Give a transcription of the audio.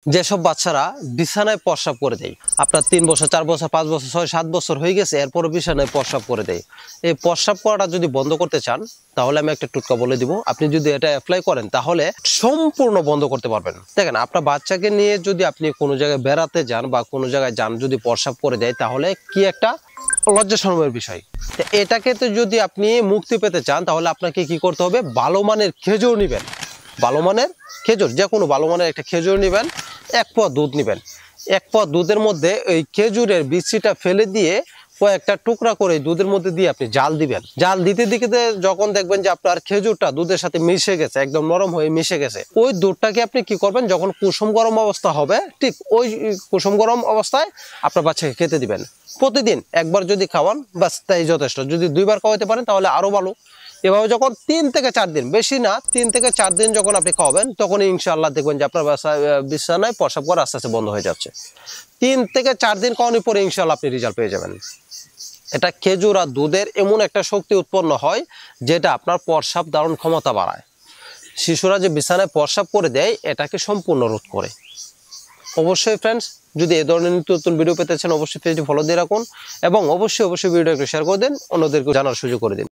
যেসব বাচ্চারা বিছানায় প্রস্রাব করে দেয়, আপনার 3 বছর 4 বছর 5 বছর 6 7 বছর হয়ে গেছে, এরপরও বিছানায় প্রস্রাব করে দেয়। এই প্রস্রাব করাটা যদি বন্ধ করতে চান তাহলে আমি একটা টোটকা বলে দিব। আপনি যদি এটা অ্যাপ্লাই করেন তাহলে সম্পূর্ণ বন্ধ করতে পারবেন। দেখেন, আপনার বাচ্চাকে নিয়ে যদি আপনি কোনো জায়গায় বেড়াতে যান বা কোনো জায়গায় যান, যদি প্রস্রাব করে দেয় তাহলে কি একটা লজ্জা শরমের বিষয়। এটাকে তো যদি আপনি মুক্তি পেতে চান তাহলে আপনাকে কি করতে হবে, ভালো মানের খেজুর নেবেন। ভালো মানের খেজুর, যে কোনো ভালো মানের একটা খেজুর নেবেন, 1 পোয়া দুধ নেবেন। 1 পোয়া দুধের মধ্যে এই খেজুরের বিচিটা ফেলে দিয়ে কয়েকটা টুকরা করে দুধের মধ্যে দিয়ে আপনি জাল দিবেন। জাল দিতে দিতে যখন দেখবেন যে আপনার খেজুরটা দুধের সাথে মিশে গেছে, একদম নরম হয়ে মিশে গেছে, ওই দুধটাকে আপনি কি করবেন, যখন কুসুম গরম অবস্থা হবে, ঠিক ওই কুসুম গরম অবস্থায় আপনার বাচ্চাকে খেতে দিবেন। প্রতিদিন একবার যদি খাওয়ান বাস তাই যথেষ্ট। যদি 2 বার খাওয়াতে পারেন তাহলে আরো ভালো। এভাবে যখন 3 থেকে 4 দিন, বেশি না, 3 থেকে 4 দিন যখন আপনি খাওয়াবেন, তখন ইনশাআল্লাহ দেখবেন যে আপনার বিছানায় প্রস্রাব করা আস্তে আস্তে বন্ধ হয়ে যাচ্ছে। 3 থেকে 4 দিন খাওয়ানোর পরে ইনশাআল্লাহ আপনি রেজাল্ট পেয়ে যাবেন। এটা খেজুর আর দুধের এমন একটা শক্তি উৎপন্ন হয় যেটা আপনার প্রস্রাব ধারণ ক্ষমতা বাড়ায়। শিশুরা যে বিছানায় প্রস্রাব করে দেয় এটাকে সম্পূর্ণ রোধ করে। অবশ্যই ফ্রেন্ডস, যদি এই ধরনের নিত্য নতুন ভিডিও পেতে চান অবশ্যই পেজটি ফলো দিয়ে রাখুন এবং অবশ্যই ভিডিও একটু শেয়ার করে দিন, অন্যদেরকে জানার সুযোগ করে দিন।